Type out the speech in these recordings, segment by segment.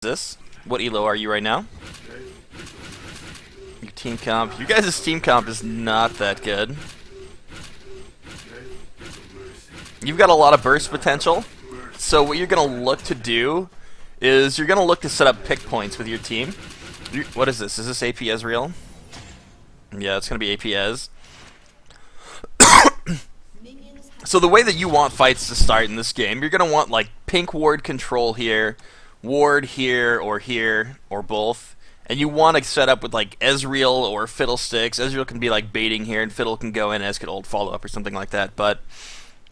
this? What elo are you right now? Your team comp. You guys' team comp is not that good. You've got a lot of burst potential. So what you're going to look to do is you're going to look to set up pick points with your team. What is this? Is this AP Ezreal? Yeah, it's going to be AP Ez. So the way that you want fights to start in this game, you're going to want like pink ward control here, ward here, or both. And you want to set up with like Ezreal or Fiddlesticks. Ezreal can be like baiting here, and Fiddle can go in, Ez could ult follow up or something like that. But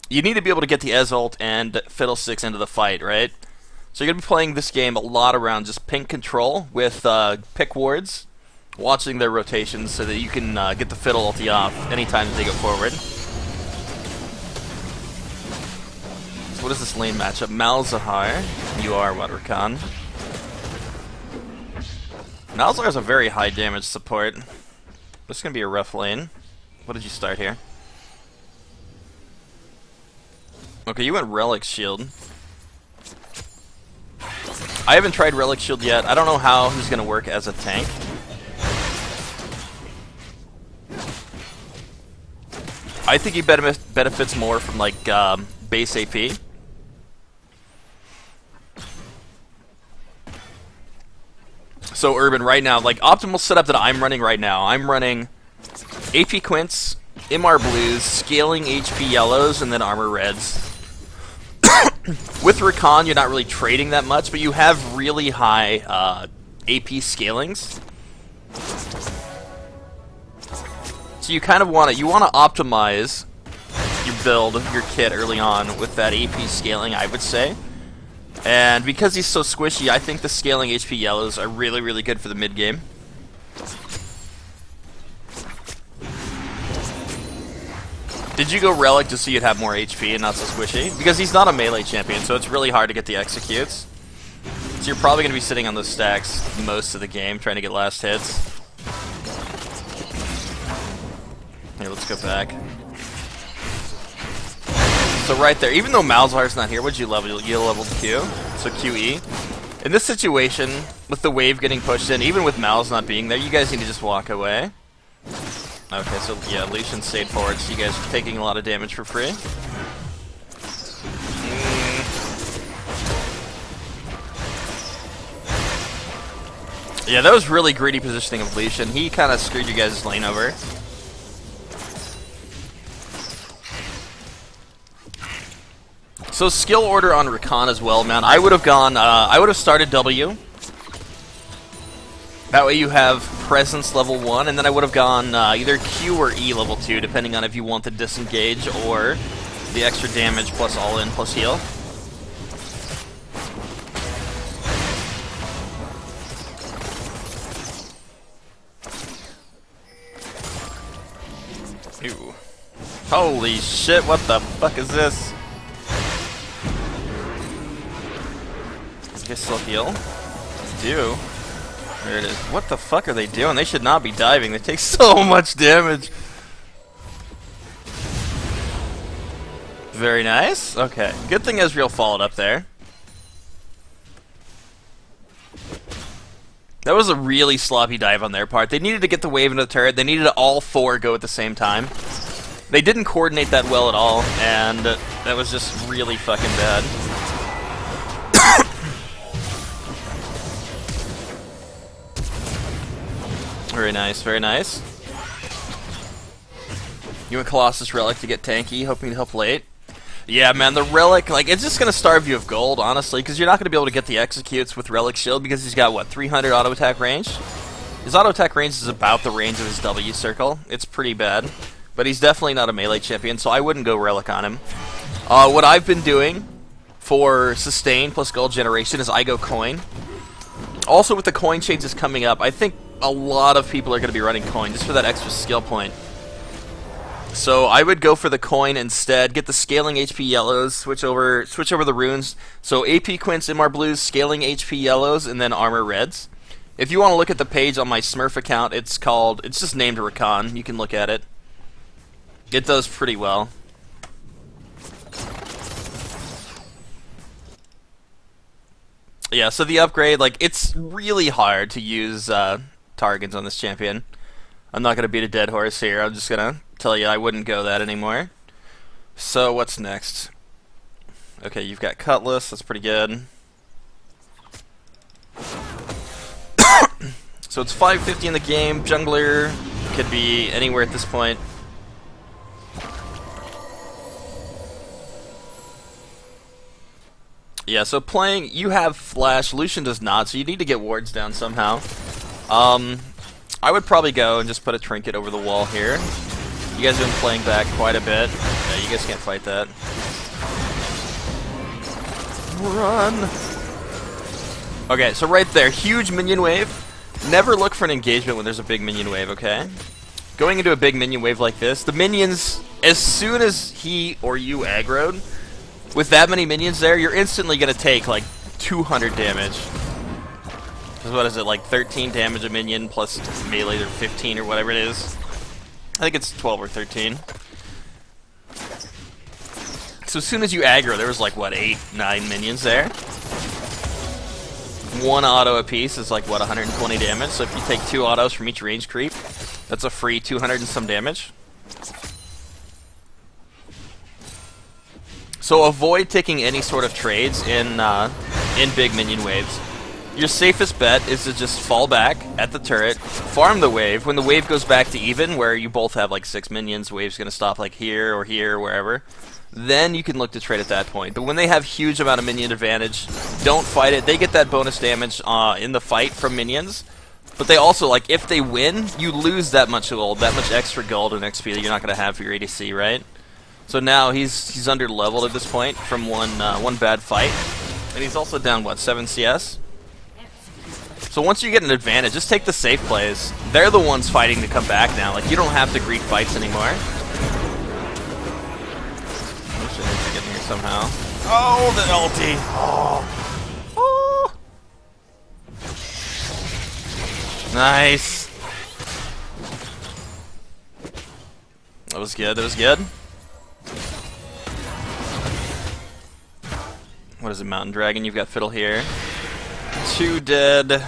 you need to be able to get the Ez ult and Fiddlesticks into the fight, right? So you're going to be playing this game a lot around just pink control with pick wards, watching their rotations so that you can get the Fiddle ulti off anytime that they go forward. So what is this lane matchup? Malzahar, you are what, Rakan? Malzahar is a very high damage support. This is going to be a rough lane. What did you start here? Okay, you went Relic Shield. I haven't tried Relic Shield yet. I don't know how he's going to work as a tank. I think he benefits more from like base AP. So Urban right now, like optimal setup that I'm running right now, I'm running AP Quints, MR Blues, scaling HP Yellows, and then Armor Reds. With Rakan, you're not really trading that much, but you have really high AP scalings. So you kind of want to optimize your build, your kit early on with that AP scaling, I would say. And because he's so squishy, I think the scaling HP Yellows are really, really good for the mid game. Did you go Relic just so you'd have more HP and not so squishy? Because he's not a melee champion, so it's really hard to get the executes. So you're probably going to be sitting on those stacks most of the game, trying to get last hits. Here, let's go back. So right there, even though Malzahar's not here, what'd you level? You leveled Q, so QE. In this situation, with the wave getting pushed in, even with Malz not being there, you guys need to just walk away. Okay, so yeah, Lucian stayed forward, so you guys are taking a lot of damage for free. Yeah, that was really greedy positioning of Lucian. He kind of screwed you guys' lane over. So skill order on Rakan as well, man. I would have gone, I would have started W. That way you have presence level 1, and then I would have gone either Q or E level 2, depending on if you want the disengage or the extra damage plus all-in plus heal. Ew. Holy shit, what the fuck is this? They still heal? Do. There it is. What the fuck are they doing? They should not be diving. They take so much damage. Very nice. Okay. Good thing Ezreal followed up there. That was a really sloppy dive on their part. They needed to get the wave into the turret. They needed to all four go at the same time. They didn't coordinate that well at all, and that was just really fucking bad. Very nice, very nice. You went Colossus Relic to get tanky, hoping to help late. Yeah, man, the Relic, like, it's just going to starve you of gold, honestly, because you're not going to be able to get the executes with Relic Shield because he's got, what, 300 auto attack range? His auto attack range is about the range of his W circle. It's pretty bad, but he's definitely not a melee champion, so I wouldn't go Relic on him. What I've been doing for sustain plus gold generation is I go coin. Also, with the coin changes coming up, I think a lot of people are going to be running coin just for that extra skill point. So I would go for the coin instead, get the scaling HP Yellows, switch over the runes. So AP Quints, MR Blues, scaling HP Yellows, and then Armor Reds. If you want to look at the page on my Smurf account, it's just named Rakan. You can look at it. It does pretty well. Yeah, so the upgrade, like, it's really hard to use targets on this champion. I'm not going to beat a dead horse here. I'm just going to tell you I wouldn't go that anymore. So, what's next? Okay, you've got Cutlass. That's pretty good. So it's 550 in the game. Jungler could be anywhere at this point. Yeah, so playing, you have Flash, Lucian does not, so you need to get wards down somehow. I would probably go and just put a trinket over the wall here. You guys have been playing back quite a bit. Yeah, you guys can't fight that. Run! Okay, so right there, huge minion wave. Never look for an engagement when there's a big minion wave, okay? Going into a big minion wave like this, the minions, as soon as he or you aggroed, with that many minions there, you're instantly going to take, like, 200 damage. Because what is it, like 13 damage a minion plus melee or 15 or whatever it is? I think it's 12 or 13. So as soon as you aggro, there was like, what, 8, 9 minions there? One auto apiece is like, what, 120 damage? So if you take 2 autos from each range creep, that's a free 200 and some damage. So avoid taking any sort of trades in big minion waves. Your safest bet is to just fall back at the turret, farm the wave. When the wave goes back to even, where you both have like 6 minions, the wave's going to stop like here or wherever. Then you can look to trade at that point. But when they have huge amount of minion advantage, don't fight it. They get that bonus damage in the fight from minions. But they also, like, if they win, you lose that much gold, that much extra gold and XP that you're not going to have for your ADC, right? So now he's under leveled at this point from one bad fight. And he's also down, what, 7 CS? So once you get an advantage, just take the safe plays. They're the ones fighting to come back now. Like, you don't have to greed fights anymore. Should get in here somehow. Oh, the ulti! Oh. Nice. That was good. That was good. What is it, Mountain Dragon? You've got Fiddle here. 2 dead.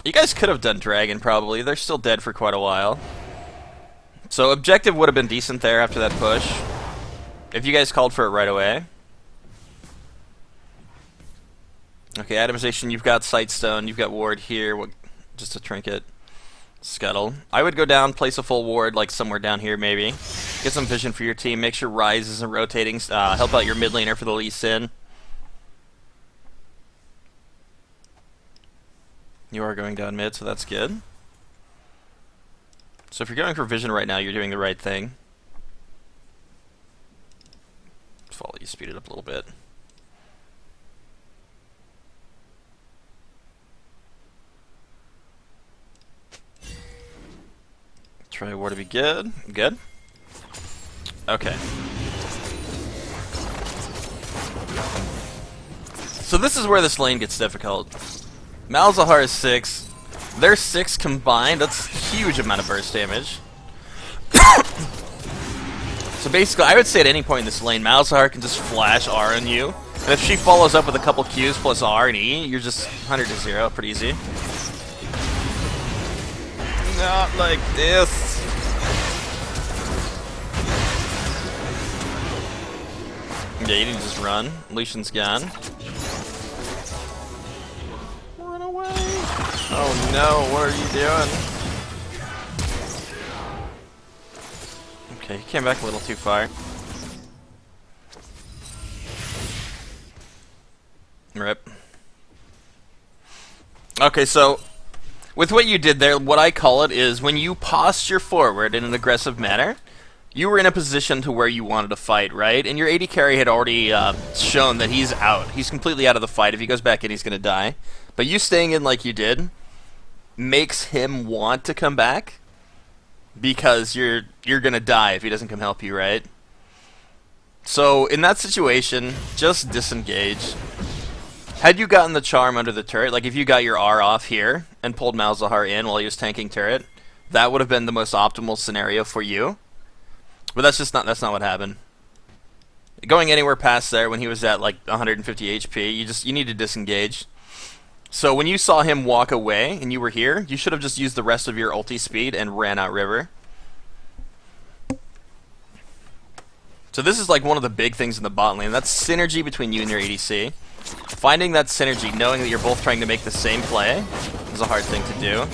You guys could have done Dragon, probably. They're still dead for quite a while. So objective would have been decent there after that push. If you guys called for it right away. Okay, itemization, you've got Sightstone, you've got Ward here, just a trinket. Scuttle. I would go down, place a full ward, like somewhere down here maybe. Get some vision for your team, make sure Ryze isn't rotating, help out your mid laner for the Lee Sin. You are going down mid, so that's good. So if you're going for vision right now, you're doing the right thing. Follow you, speed it up a little bit. Try war to be good. Good. Okay. So this is where this lane gets difficult. Malzahar is 6. They're 6 combined. That's a huge amount of burst damage. So basically, I would say at any point in this lane, Malzahar can just flash R on you. And if she follows up with a couple Qs plus R and E, you're just 100 to 0. Pretty easy. Not like this. Yeah, you need to just run. Lucian's gone. Run away. Oh no, what are you doing? Okay, he came back a little too far. Rip. Okay, so with what you did there, what I call it is when you posture forward in an aggressive manner, you were in a position to where you wanted to fight, right? And your AD carry had already shown that he's out. He's completely out of the fight. If he goes back in, he's going to die. But you staying in like you did makes him want to come back because you're going to die if he doesn't come help you, right? So in that situation, just disengage. Had you gotten the charm under the turret, like if you got your R off here and pulled Malzahar in while he was tanking turret, that would have been the most optimal scenario for you. But that's not what happened. Going anywhere past there when he was at like 150 HP, you need to disengage. So when you saw him walk away and you were here, you should have just used the rest of your ulti speed and ran out river. So this is like one of the big things in the bot lane. That's synergy between you and your ADC. Finding that synergy, knowing that you're both trying to make the same play, is a hard thing to do.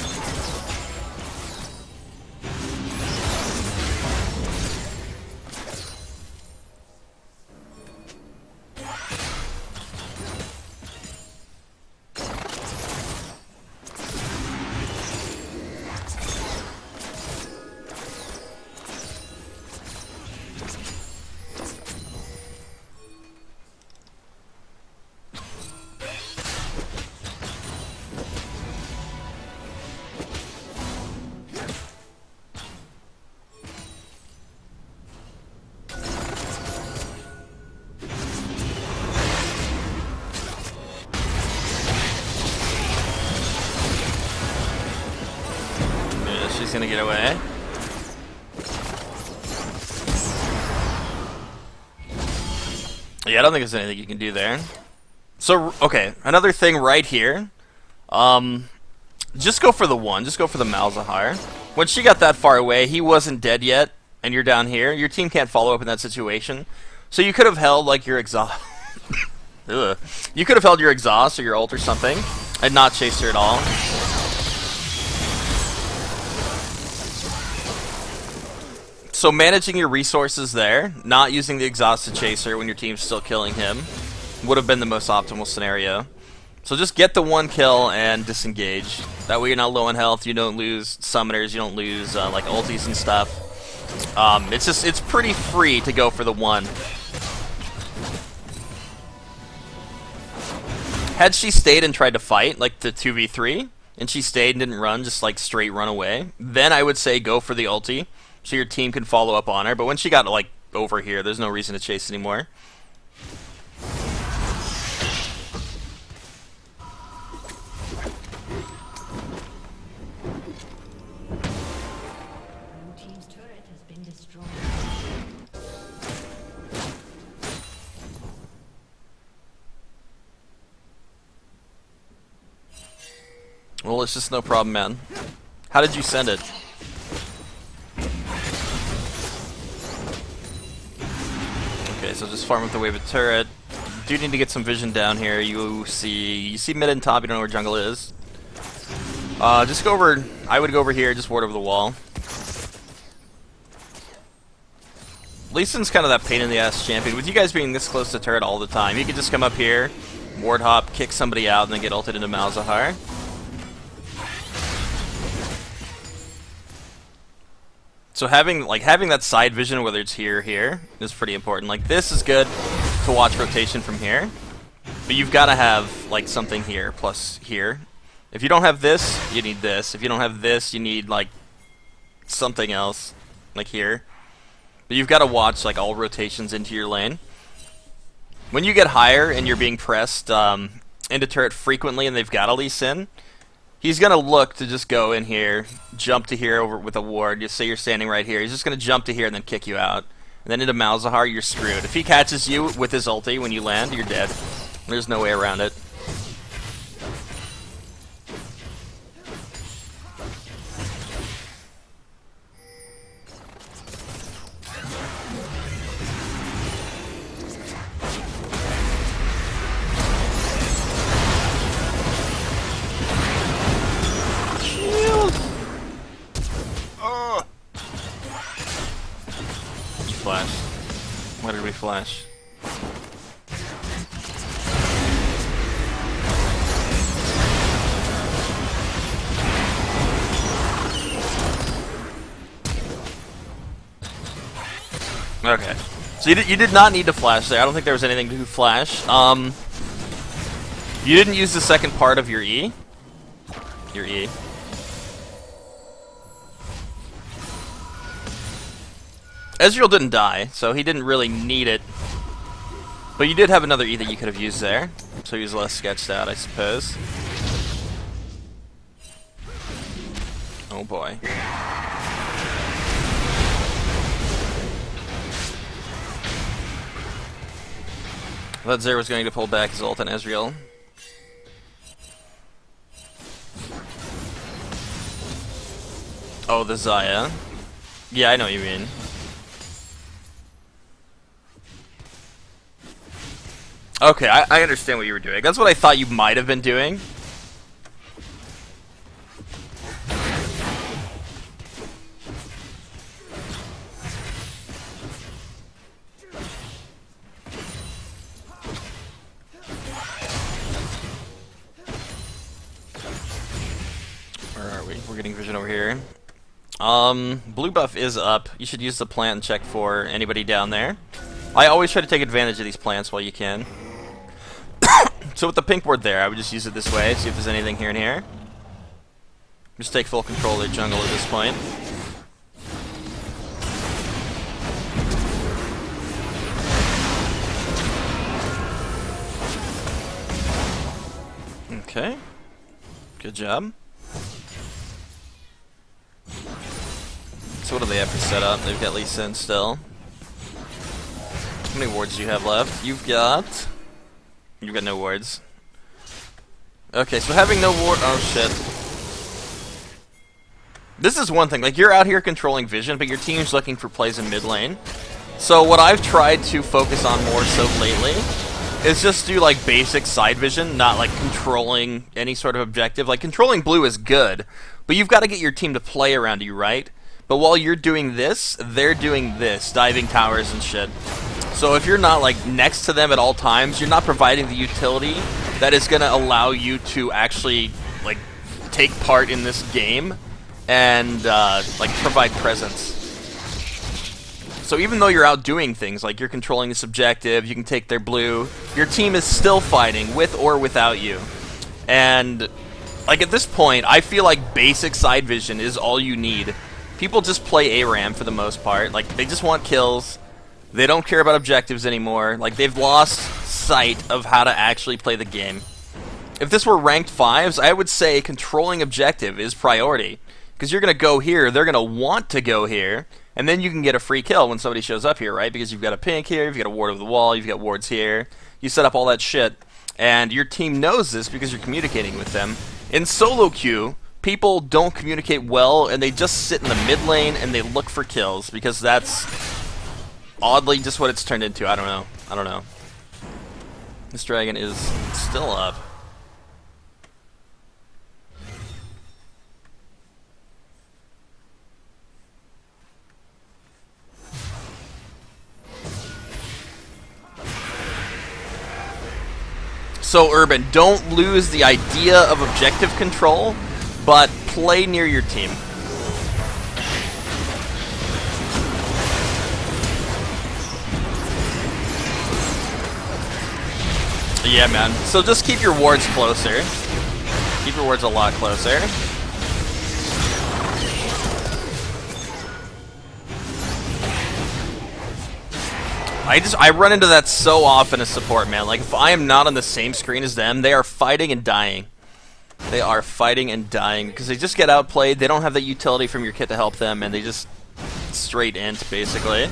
She's gonna get away. Yeah, I don't think there's anything you can do there. So, okay, another thing right here. Just go for the one. Just go for the Malzahar. When she got that far away, he wasn't dead yet, and you're down here. Your team can't follow up in that situation. So you could have held, like, your exhaust... You could have held your exhaust or your ult or something, and not chased her at all. So managing your resources there, not using the exhausted chaser when your team's still killing him, would have been the most optimal scenario. So just get the one kill and disengage. That way you're not low on health, you don't lose summoners, you don't lose like ultis and stuff. It's pretty free to go for the one. Had she stayed and tried to fight, like the 2v3, and she stayed and didn't run, just like straight run away, then I would say go for the ulti. So your team can follow up on her, but when she got like over here, there's no reason to chase anymore. Blue team's turret has been destroyed. Well, it's just no problem, man. How did you send it? Okay, so just farm with the wave of turret. Do need to get some vision down here. You see mid and top. You don't know where jungle is. Just go over. I would go over here. Just ward over the wall. Lee Sin's kind of that pain in the ass champion. With you guys being this close to turret all the time, you could just come up here, ward hop, kick somebody out, and then get ulted into Malzahar. So having that side vision, whether it's here or here, is pretty important. Like this is good to watch rotation from here, but you've got to have like something here plus here. If you don't have this, you need this. If you don't have this, you need like something else, like here. But you've got to watch like all rotations into your lane. When you get higher and you're being pressed into turret frequently, and they've got a Lee Sin, he's going to look to just go in here, jump to here over with a ward. Just say you're standing right here. He's just going to jump to here and then kick you out. And then into Malzahar, you're screwed. If he catches you with his ulti when you land, you're dead. There's no way around it. Flash. Why did we flash? Okay. So you did not need to flash there. I don't think there was anything to flash. You didn't use the second part of your E. Your E. Ezreal didn't die, so he didn't really need it. But you did have another E that you could have used there, so he was less sketched out, I suppose. Oh boy. I thought Zero was going to pull back his ult on Ezreal. Oh, the Xayah. Yeah, I know what you mean. Okay, I understand what you were doing. That's what I thought you might have been doing. Where are we? We're getting vision over here. Blue buff is up. You should use the plant and check for anybody down there. I always try to take advantage of these plants while you can. So with the pink ward there, I would just use it this way, see if there's anything here and here. Just take full control of their jungle at this point. Okay. Good job. So what do they have for setup? They've got Lee Sin still. How many wards do you have left? You've got no wards. Okay, so having no ward... Oh, shit. This is one thing. Like, you're out here controlling vision, but your team's looking for plays in mid lane. So what I've tried to focus on more so lately is just do, like, basic side vision, not, like, controlling any sort of objective. Like, controlling blue is good, but you've got to get your team to play around you, right? But while you're doing this, they're doing this, diving towers and shit. So if you're not like next to them at all times, you're not providing the utility that is going to allow you to actually like take part in this game and like provide presence. So even though you're out doing things, like you're controlling this objective, you can take their blue, your team is still fighting with or without you. And like at this point, I feel like basic side vision is all you need. People just play ARAM for the most part. Like they just want kills. They don't care about objectives anymore. Like, they've lost sight of how to actually play the game. If this were ranked 5s, I would say controlling objective is priority. Because you're going to go here, they're going to want to go here, and then you can get a free kill when somebody shows up here, right? Because you've got a pink here, you've got a ward over the wall, you've got wards here. You set up all that shit, and your team knows this because you're communicating with them. In solo queue, people don't communicate well, and they just sit in the mid lane, and they look for kills, because that's... oddly, just what it's turned into. I don't know. This dragon is still up. So, Urban, don't lose the idea of objective control, but play near your team. Yeah, man. So just keep your wards closer. Keep your wards a lot closer. I run into that so often as support, man. Like, if I am not on the same screen as them, they are fighting and dying. They are fighting and dying because they just get outplayed. They don't have the utility from your kit to help them, and they just straight int, basically.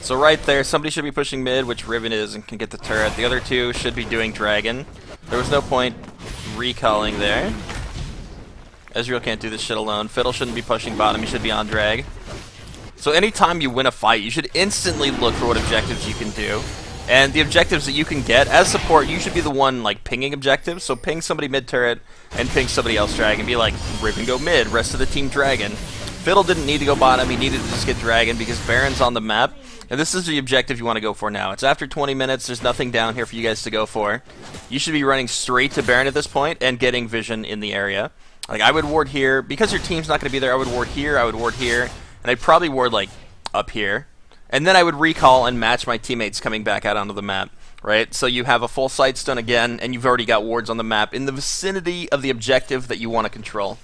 So right there, somebody should be pushing mid, which Riven is and can get the turret. The other two should be doing dragon. There was no point recalling there. Ezreal can't do this shit alone. Fiddle shouldn't be pushing bottom, he should be on drag. So anytime you win a fight, you should instantly look for what objectives you can do. And the objectives that you can get, as support, you should be the one like pinging objectives. So ping somebody mid turret and ping somebody else drag and be like, Riven go mid, rest of the team dragon. Fiddle didn't need to go bottom, he needed to just get dragon because Baron's on the map. And this is the objective you want to go for now. It's after 20 minutes, there's nothing down here for you guys to go for. You should be running straight to Baron at this point and getting vision in the area. Like, I would ward here. Because your team's not going to be there, I would ward here, I would ward here, and I'd probably ward, like, up here. And then I would recall and match my teammates coming back out onto the map, right? So you have a full sightstone again, and you've already got wards on the map in the vicinity of the objective that you want to control.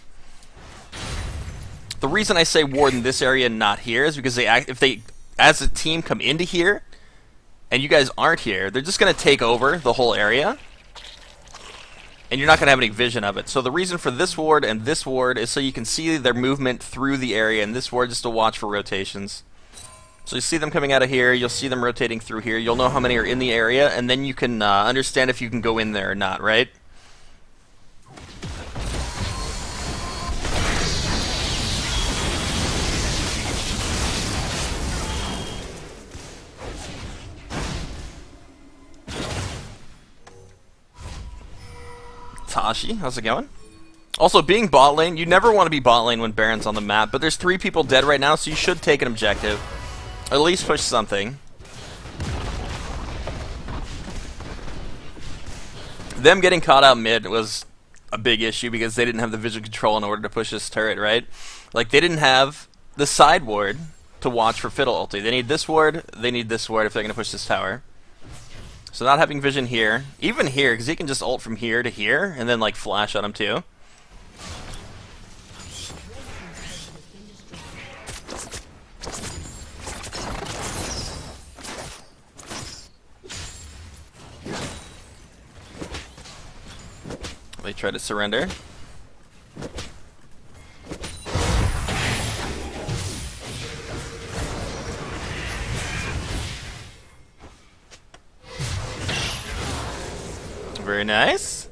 The reason I say ward in this area and not here is because if they as a team come into here and you guys aren't here, they're just going to take over the whole area and you're not going to have any vision of it. So the reason for this ward and this ward is so you can see their movement through the area, and this ward just to watch for rotations. So you see them coming out of here, you'll see them rotating through here, you'll know how many are in the area, and then you can understand if you can go in there or not, right? Tashi, how's it going? Also, being bot lane, you never want to be bot lane when Baron's on the map, but there's 3 people dead right now, so you should take an objective. At least push something. Them getting caught out mid was a big issue because they didn't have the vision control in order to push this turret, right? Like, they didn't have the side ward to watch for Fiddle ulti. They need this ward, they need this ward if they're going to push this tower. So not having vision here, even here, because he can just ult from here to here, and then, like, flash on him too. They try to surrender. Very nice.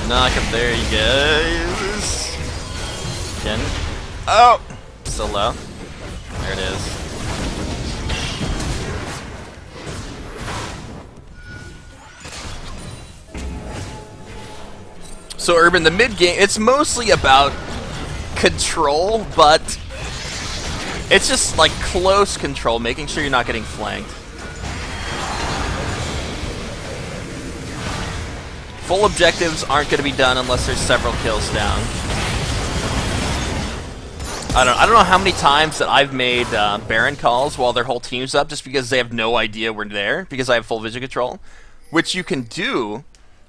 Knock him, there he goes. Again. Oh! So low. There it is. So Urban, the mid game, it's mostly about control, but it's just like close control, making sure you're not getting flanked. Full objectives aren't going to be done unless there's several kills down. I don't know how many times that I've made Baron calls while their whole team's up just because they have no idea we're there because I have full vision control, which you can do,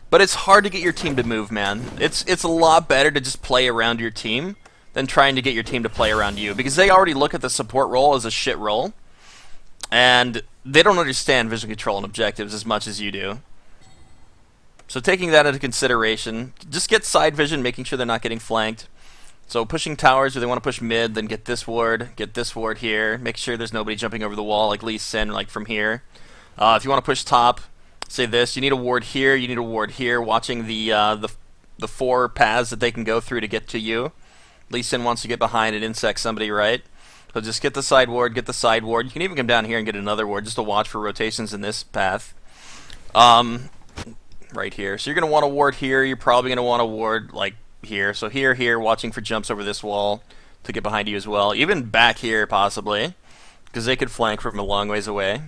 but it's hard to get your team to move, man. It's a lot better to just play around your team than trying to get your team to play around you because they already look at the support role as a shit role, and they don't understand vision control and objectives as much as you do. So taking that into consideration, just get side vision, making sure they're not getting flanked. So pushing towers, or they want to push mid, then get this ward here. Make sure there's nobody jumping over the wall like Lee Sin, like from here. If you want to push top, say this, you need a ward here, you need a ward here, watching the 4 paths that they can go through to get to you. Lee Sin wants to get behind and insect somebody, right? So just get the side ward, get the side ward. You can even come down here and get another ward just to watch for rotations in this path. Right here. So you're going to want a ward here. You're probably going to want a ward like here. So here, watching for jumps over this wall to get behind you as well. Even back here, possibly, because they could flank from a long ways away.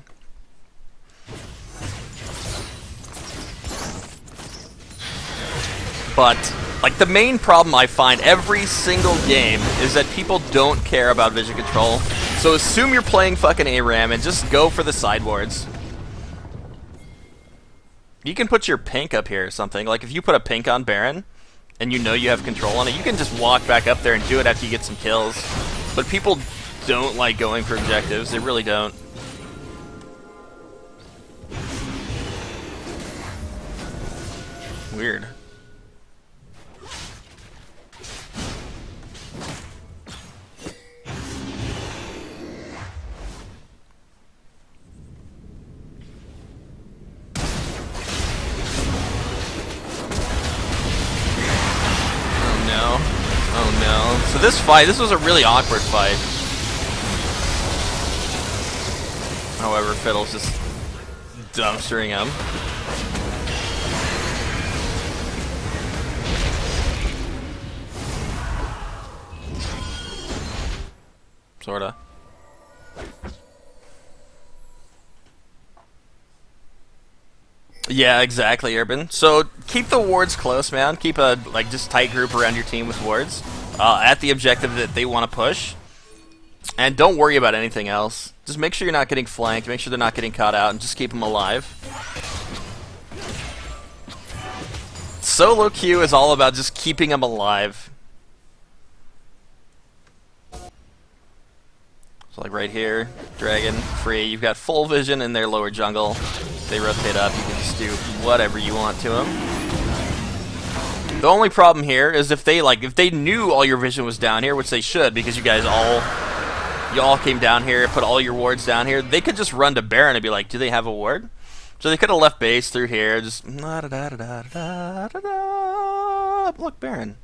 But, like, the main problem I find every single game is that people don't care about vision control. So assume you're playing fucking ARAM and just go for the side wards. You can put your pink up here or something. Like, if you put a pink on Baron, and you know you have control on it, you can just walk back up there and do it after you get some kills. But people don't like going for objectives. They really don't. Weird. Oh no. So this was a really awkward fight. However, Fiddle's just dumpstering him. Sorta. Yeah, exactly, Urban. So keep the wards close, man. Keep a just tight group around your team with wards. at the objective that they want to push. And don't worry about anything else. Just make sure you're not getting flanked, make sure they're not getting caught out, and just keep them alive. Solo queue is all about just keeping them alive. So like right here, Dragon, free. You've got full vision in their lower jungle. They rotate up, you can just do whatever you want to them. The only problem here is if they knew all your vision was down here, which they should, because you all came down here, put all your wards down here, they could just run to Baron and be like, do they have a ward? So they could have left base through here, just look, Baron.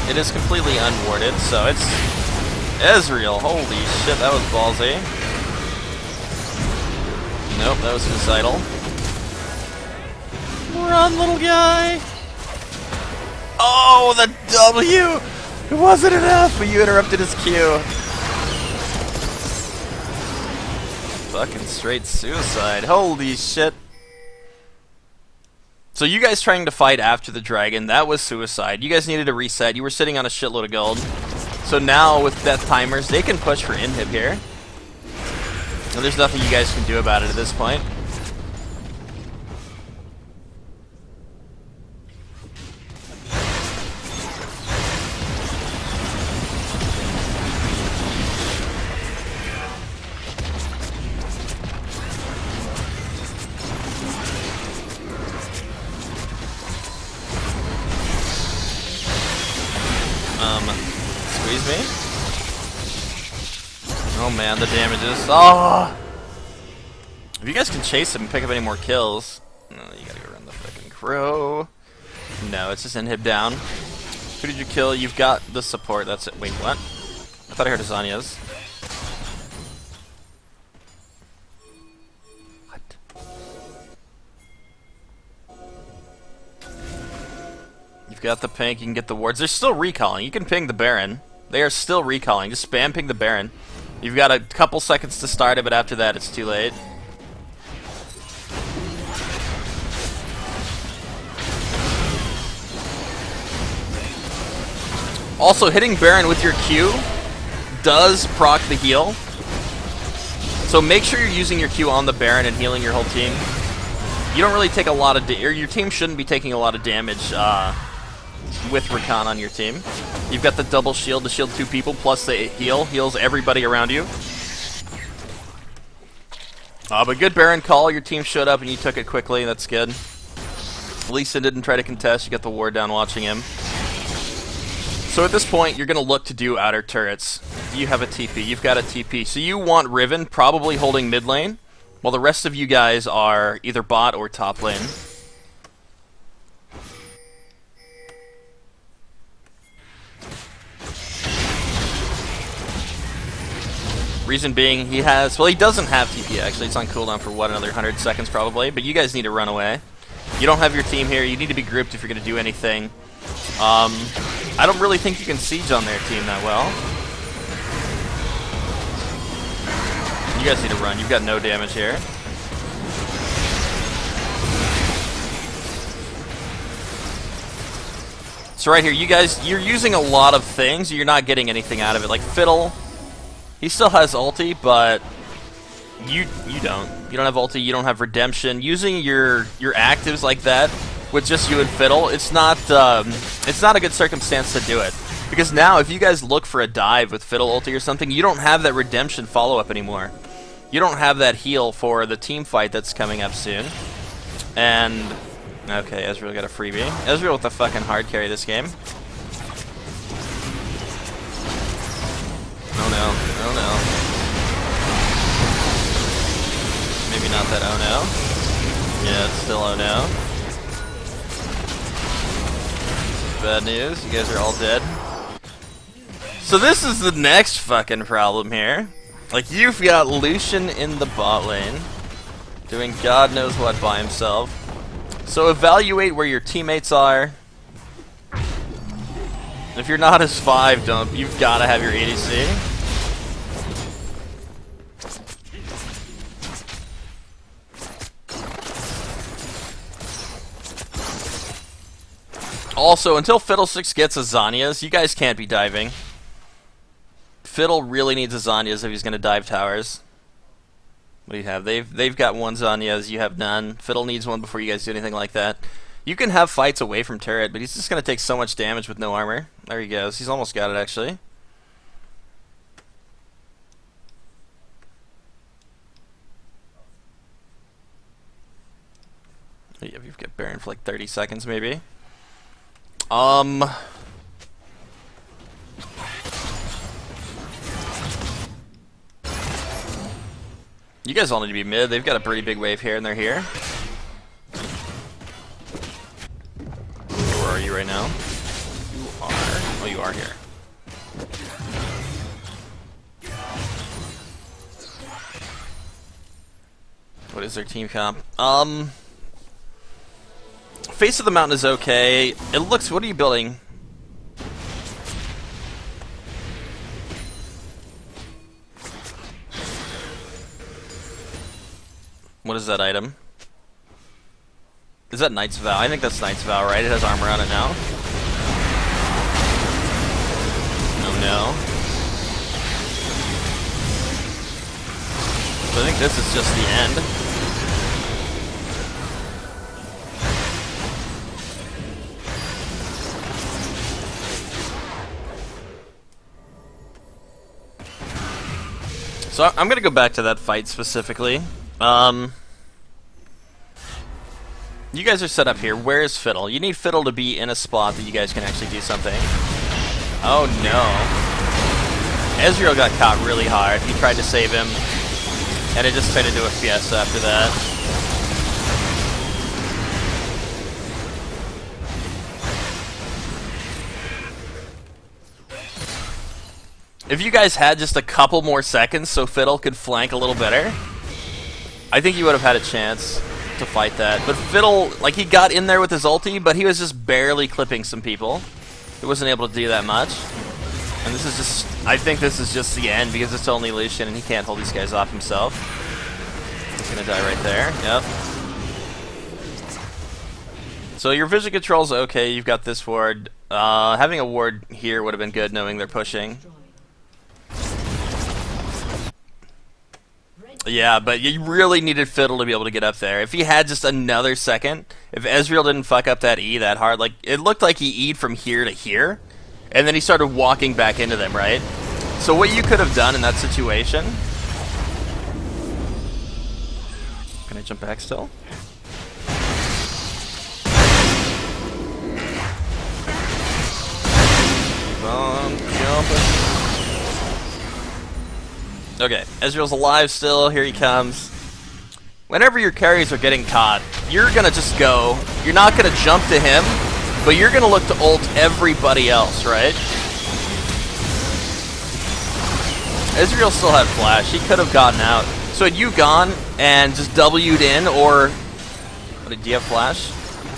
It is completely unwarded, so it's Ezreal. Holy shit, that was ballsy. Nope, that was suicidal. Run, little guy! Oh, the W! It wasn't enough, but you interrupted his Q. Fucking straight suicide. Holy shit. So you guys trying to fight after the dragon, that was suicide. You guys needed to reset. You were sitting on a shitload of gold. So now with death timers, they can push for inhib here. And there's nothing you guys can do about it at this point. Squeeze me. Oh man, the damages. Oh! If you guys can chase him and pick up any more kills. No, you gotta go run the frickin' crow. No, it's just inhib down. Who did you kill? You've got the support, that's it. Wait, what? I thought I heard Azania's. What? You've got the pink, you can get the wards. They're still recalling. You can ping the Baron. They are still recalling. Just spam ping the Baron. You've got a couple seconds to start it, but after that it's too late. Also, hitting Baron with your Q does proc the heal. So make sure you're using your Q on the Baron and healing your whole team. You don't really take a lot of or your team shouldn't be taking a lot of damage with Rakan on your team. You've got the double shield to shield two people, plus the heals everybody around you. But good Baron call, your team showed up and you took it quickly, that's good. Lisa didn't try to contest, you got the ward down watching him. So at this point, you're going to look to do outer turrets. You have a TP, you've got a TP. So you want Riven probably holding mid lane, while the rest of you guys are either bot or top lane. Reason being, he doesn't have TP actually. It's on cooldown for what, another 100 seconds probably, but you guys need to run away. You don't have your team here, you need to be grouped if you're going to do anything. I don't really think you can siege on their team that well. You guys need to run, you've got no damage here. So right here, you guys, you're using a lot of things, you're not getting anything out of it. Like Fiddle, he still has ulti, but you don't. You don't have ulti, you don't have redemption. Using your actives like that with just you and Fiddle, it's not a good circumstance to do it. Because now, if you guys look for a dive with Fiddle ulti or something, you don't have that redemption follow-up anymore. You don't have that heal for the team fight that's coming up soon. And, okay, Ezreal got a freebie. Ezreal with the fucking hard carry this game. Oh no, oh no. Maybe not that oh no. Yeah, it's still oh no. Bad news, you guys are all dead. So this is the next fucking problem here. Like, you've got Lucian in the bot lane, doing God knows what by himself. So evaluate where your teammates are. If you're not his 5 dump, you've got to have your ADC. Also, until Fiddlesticks gets a Zanyas, you guys can't be diving. Fiddle really needs a Zanyas if he's going to dive towers. What do you have? They've got one Zanyas, you have none. Fiddle needs one before you guys do anything like that. You can have fights away from turret, but he's just going to take so much damage with no armor. There he goes. He's almost got it, actually. Yeah, you've got Baron for like 30 seconds, maybe. You guys all need to be mid. They've got a pretty big wave here, and they're here. Where are you right now? You are... Oh, you are here. What is their team comp? Face of the mountain is okay. It looks... What are you building? What is that item? Is that Knight's Vow? I think that's Knight's Vow, right? It has armor on it now. Oh no. So I think this is just the end. So I'm gonna go back to that fight specifically. You guys are set up here. Where is Fiddle? You need Fiddle to be in a spot that you guys can actually do something. Oh no. Ezreal got caught really hard. He tried to save him, and it just turned into a fiesta after that. If you guys had just a couple more seconds so Fiddle could flank a little better, I think you would have had a chance to fight that. But Fiddle, like, he got in there with his ulti, but he was just barely clipping some people. He wasn't able to do that much. And this is just, I think this is just the end because it's only Lucian and he can't hold these guys off himself. He's gonna die right there, yep. So your vision control's okay, you've got this ward. Having a ward here would have been good knowing they're pushing. Yeah, but you really needed Fiddle to be able to get up there. If he had just another second, if Ezreal didn't fuck up that E that hard, like, it looked like he E'd from here to here, and then he started walking back into them, right? So what you could have done in that situation... Can I jump back still? Keep on jumping. Okay, Ezreal's alive still, here he comes. Whenever your carries are getting caught, you're gonna just go. You're not gonna jump to him, but you're gonna look to ult everybody else, right? Ezreal still had flash, he could have gotten out. So had you gone and just W'd in, or... What, do you have flash?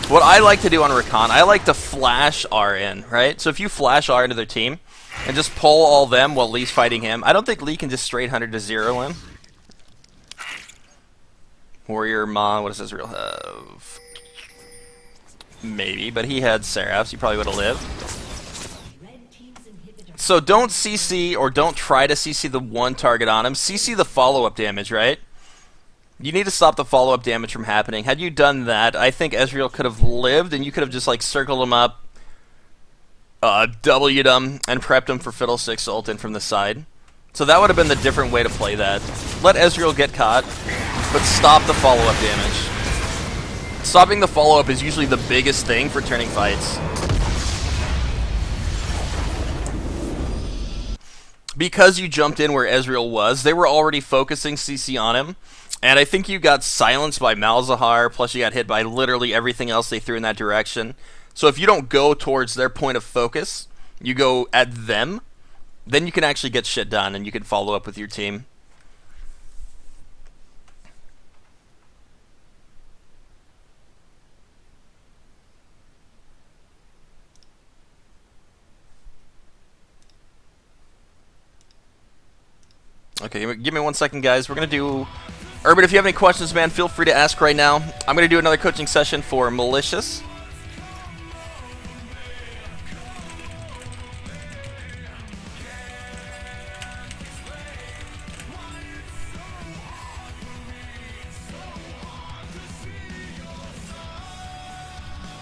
What I like to do on Rakan, I like to flash R in, right? So if you flash R into their team, and just pull all them while Lee's fighting him. I don't think Lee can just straight 100 to 0 him. Warrior Ma, what does Ezreal have? Maybe, but he had Seraphs. He probably would have lived. So don't CC or don't try to CC the one target on him. CC the follow-up damage, right? You need to stop the follow-up damage from happening. Had you done that, I think Ezreal could have lived and you could have just like circled him up, W'd him, and prepped him for Fiddlesticks ult in from the side. So that would have been the different way to play that. Let Ezreal get caught, but stop the follow-up damage. Stopping the follow-up is usually the biggest thing for turning fights. Because you jumped in where Ezreal was, they were already focusing CC on him, and I think you got silenced by Malzahar, plus you got hit by literally everything else they threw in that direction. So if you don't go towards their point of focus, you go at them, then you can actually get shit done and you can follow up with your team. Okay, give me 1 second, guys. We're going to do... Urban, if you have any questions, man, feel free to ask right now. I'm going to do another coaching session for Malicious.